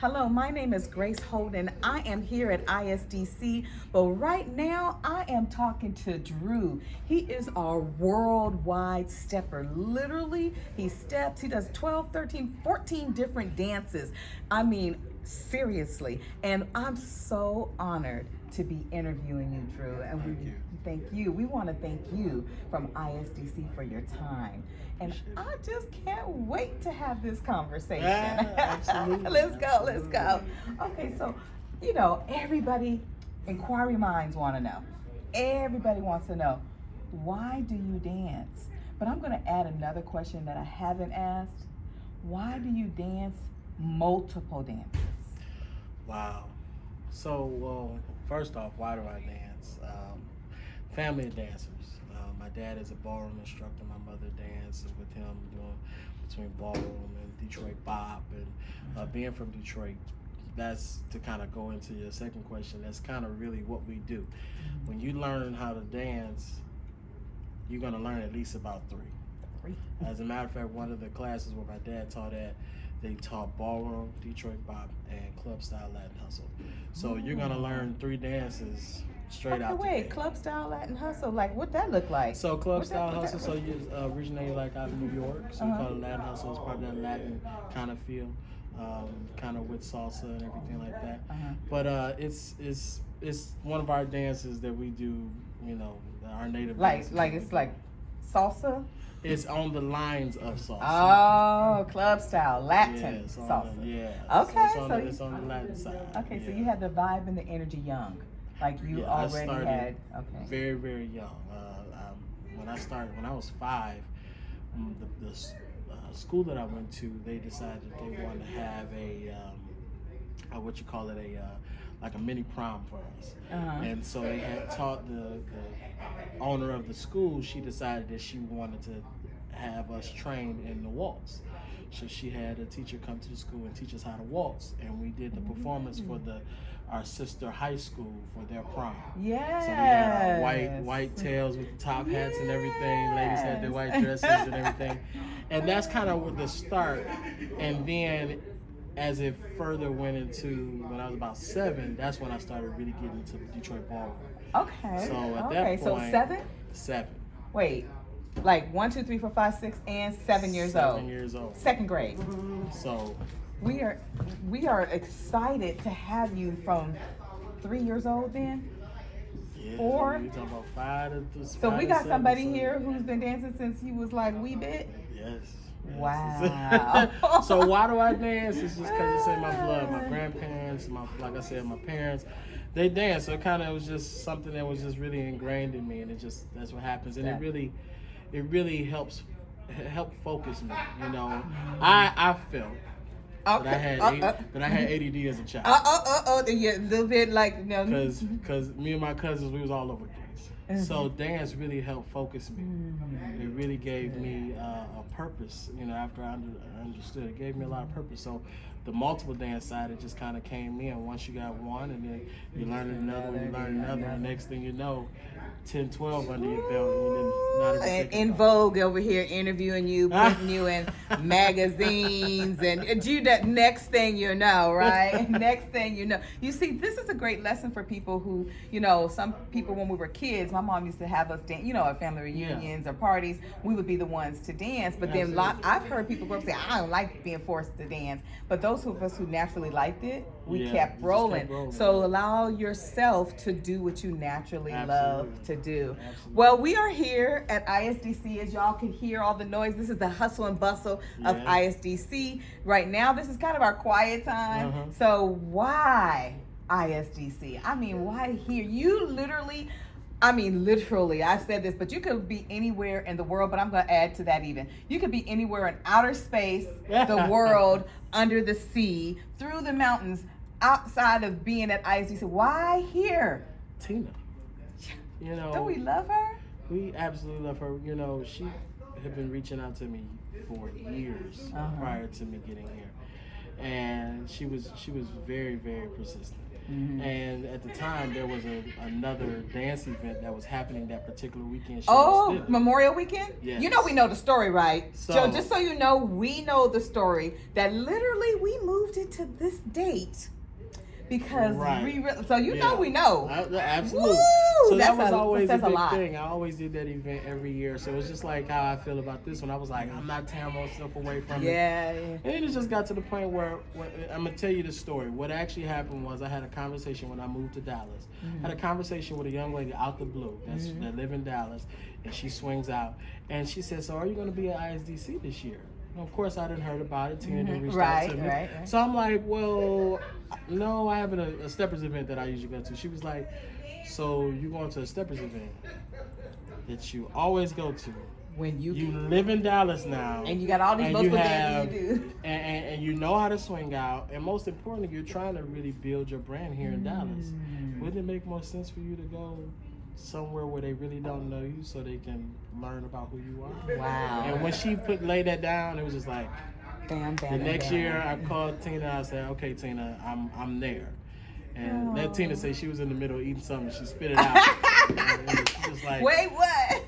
Hello, my name is Grace Holden. I am here at ISDC, but right now I am talking to Drew. He is our worldwide stepper. Literally, he steps, he does 12, 13, 14 different dances. I mean, seriously. And I'm so honored to be interviewing you, Drew. And Thank you. thank you. We want to thank you from ISDC for your time. And I just can't wait to have this conversation. Absolutely. Let's go, let's go. Absolutely. Okay, so, everybody, inquiry minds want to know. Everybody wants to know, why do you dance? But I'm going to add another question that I haven't asked. Why do you dance multiple dances? Wow. So, well, first off, why do I dance? Family of dancers. My dad is a ballroom instructor. My mother dances with him, doing between ballroom and Detroit bop. And being from Detroit, that's to kind of go into your second question. That's kind of really what we do. When you learn how to dance, you're going to learn at least about three. As a matter of fact, one of the classes where my dad taught at, they taught ballroom, Detroit bop, and club style Latin hustle. So you're gonna learn three dances straight out. Wait, club style Latin hustle, like what that look like? So club style hustle, so you originated like out of New York, so we call it Latin hustle. It's probably that Latin kind of feel, kind of with salsa and everything like that. But it's one of our dances that we do, our native dances. Like it's like salsa. It's on the lines of salsa. Oh, club style, Latin Yeah, salsa. Okay, so it's on the Latin side. Okay, so yeah. you had the vibe and the energy young, like you Yeah, I already started had. Okay. very, very young. When I was 5, the school that I went to, they decided they wanted to have like a mini prom for us. And so they had taught the owner of the school, she decided that she wanted to have us trained in the waltz. So she had a teacher come to the school and teach us how to waltz, and we did the performance for our sister high school for their prom. Yes. So we had our white tails with the top hats and everything. Ladies had their white dresses and everything. And that's kind of the start. And then as it further went into when I was about 7, that's when I started really getting into the Detroit ballroom. Okay. So at that point, so 7? 7. Wait, like 1, 2, 3, 4, 5, 6, and 7 years old. 7 years old. Second grade. So We are excited to have you from 3 years old then. yeah, 4. you talking about 5 to So we to got 7, somebody so- here who's been dancing since he was like wee bit. Yes. Wow. So why do I dance? It's just because it's in my blood. My grandparents, like I said, my parents, they dance. So it kind of was just something that was just really ingrained in me, and that's what happens. And it really helps focus me. I felt that I had ADD as a child. Yeah, a little bit like Because me and my cousins, we was all over the place. So dance really helped focus me. It really gave me a purpose. After I understood, it gave me a lot of purpose. So the multiple dance side, it just kind of came in. Once you got one, and then you learn another, and you learn another, and next thing you know, 10, 12 under your belt, and then not even in thinking about Vogue over here interviewing you, putting you in magazines, and you that next thing you know, right? Next thing you know. You see, this is a great lesson for people who, some people when we were kids, my mom used to have us dance, at family reunions or parties, we would be the ones to dance. But then I've heard people go up and say, I don't like being forced to dance. But those of us who naturally liked it, we kept rolling. So allow yourself to do what you naturally love to do. Absolutely. Well, we are here at ISDC. As y'all can hear all the noise, this is the hustle and bustle of ISDC. Right now, this is kind of our quiet time. So why ISDC? I mean, why here? You literally, I've said this, but you could be anywhere in the world, but I'm going to add to that even. You could be anywhere in outer space, the world, under the sea, through the mountains, outside of being at ISDC. Why here? Tina. Don't we love her? We absolutely love her. She had been reaching out to me for years prior to me getting here, and she was very, very persistent. And at the time, there was another dance event that was happening that particular weekend. Memorial Weekend? Yes. You know we know the story, right? So just so you know, we know the story that literally we moved it to this date. Because so you know we know. Absolutely. Woo! So that was always a big lot. thing. I always did that event every year. So it's just like how I feel about this one. I was like, I'm not tearing myself away from it. Yeah. And it just got to the point where I'm going to tell you the story. What actually happened was I had a conversation when I moved to Dallas. I had a conversation with a young lady out the blue that live in Dallas. And she swings out. And she said, so are you going to be at ISDC this year? Of course, I didn't heard about it. Tina didn't reach out to me. Right. So I'm like, well, no, I have a Steppers event that I usually go to. She was like, so you going to a Steppers event that you always go to? When you live in Dallas now. And you got all these multiple things you do. And you know how to swing out. And most importantly, you're trying to really build your brand here in Dallas. Wouldn't it make more sense for you to go somewhere where they really don't know you so they can learn about who you are? Wow. And when she laid that down, it was just like, bam, the next year I called Tina. I said, okay, Tina, I'm there. And let Tina say she was in the middle of eating something. She spit it out. And she was like, wait, what?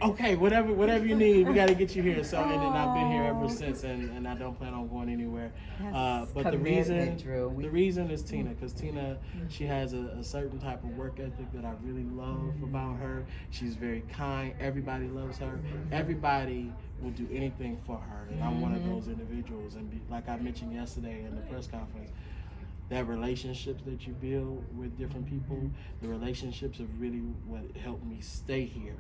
Okay, whatever you need, we got to get you here. So, and then I've been here ever since, and I don't plan on going anywhere. But the reason is Tina, because Tina, she has a certain type of work ethic that I really love about her. She's very kind. Everybody loves her. Everybody will do anything for her, and I'm one of those individuals. And like I mentioned yesterday in the press conference, that relationships that you build with different people, the relationships are really what helped me stay here,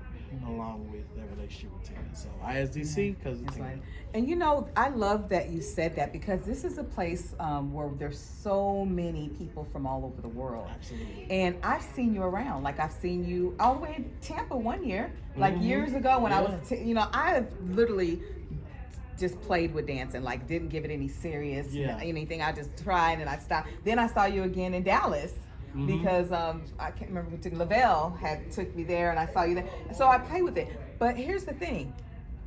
along with that relationship with Tina. So ISDC, because of Tina. And you know, I love that you said that, because this is a place where there's so many people from all over the world. Absolutely. And I've seen you around. Like I've seen you all the way in Tampa one year, like years ago when I was, I have literally just played with dancing, like didn't give it any serious anything. I just tried and I stopped. Then I saw you again in Dallas because I can't remember who Lavelle took me there, and I saw you there. So I played with it. But here's the thing.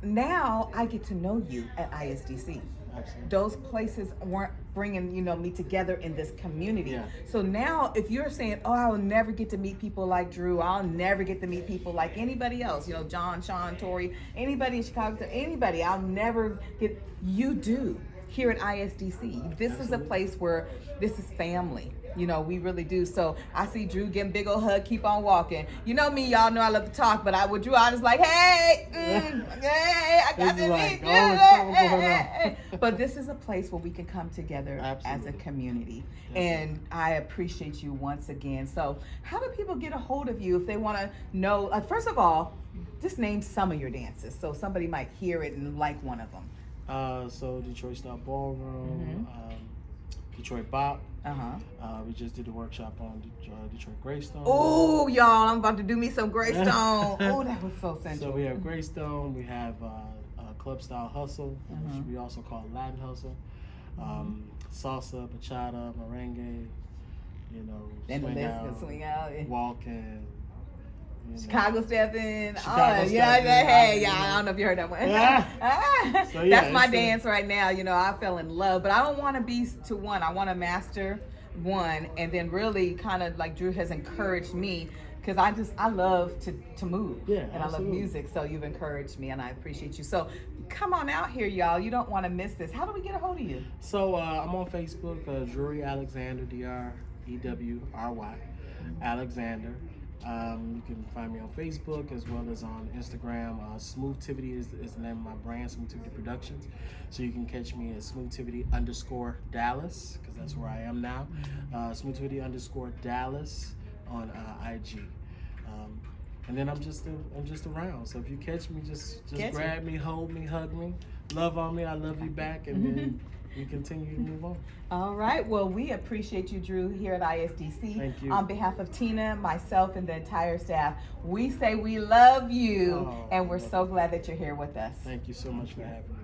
Now I get to know you at ISDC. Absolutely. Those places weren't bringing me together in this community. Yeah. So now if you're saying, oh, I'll never get to meet people like Drew, I'll never get to meet people like anybody else, John, Sean, Tori, anybody in Chicago, anybody, I'll never get, you do here at ISDC. This is a place where this is family. We really do. So I see Drew getting big old hug, keep on walking. You know me, y'all know I love to talk, but with Drew, I was like, hey, hey, I got to meet you. But this is a place where we can come together as a community. And I appreciate you once again. So how do people get a hold of you if they want to know, first of all, just name some of your dances so somebody might hear it and like one of them. So Detroit Style Ballroom, Detroit Bop. We just did a workshop on Detroit Greystone. Oh, y'all, I'm about to do me some Greystone. Oh, that was so sensual. So we have Greystone. We have Club Style Hustle, which we also call Latin Hustle. Salsa, bachata, merengue. And the list can swing out. Walking. Chicago stepping. Hey, I don't know if you heard that one. So, that's my dance right now. I fell in love, but I don't want to be to one. I want to master one, and then really kind of like Drew has encouraged me, because I love to move, and I love music. So you've encouraged me, and I appreciate you. So come on out here, y'all. You don't want to miss this. How do we get a hold of you? So I'm on Facebook, Drury Alexander, DREWRY Alexander. You can find me on Facebook as well as on Instagram. Smoothtivity is the name of my brand, Smoothtivity Productions. So you can catch me at Smoothtivity_Dallas, because that's where I am now. Smoothtivity_Dallas on IG. And then I'm just around. So if you catch me, just grab me, hold me, hug me, love on me. I love you back, and then we continue to move on. All right. Well, we appreciate you, Drew, here at ISDC. Thank you. On behalf of Tina, myself, and the entire staff, we say we love you, and we're so glad that you're here with us. Thank you so much for having me.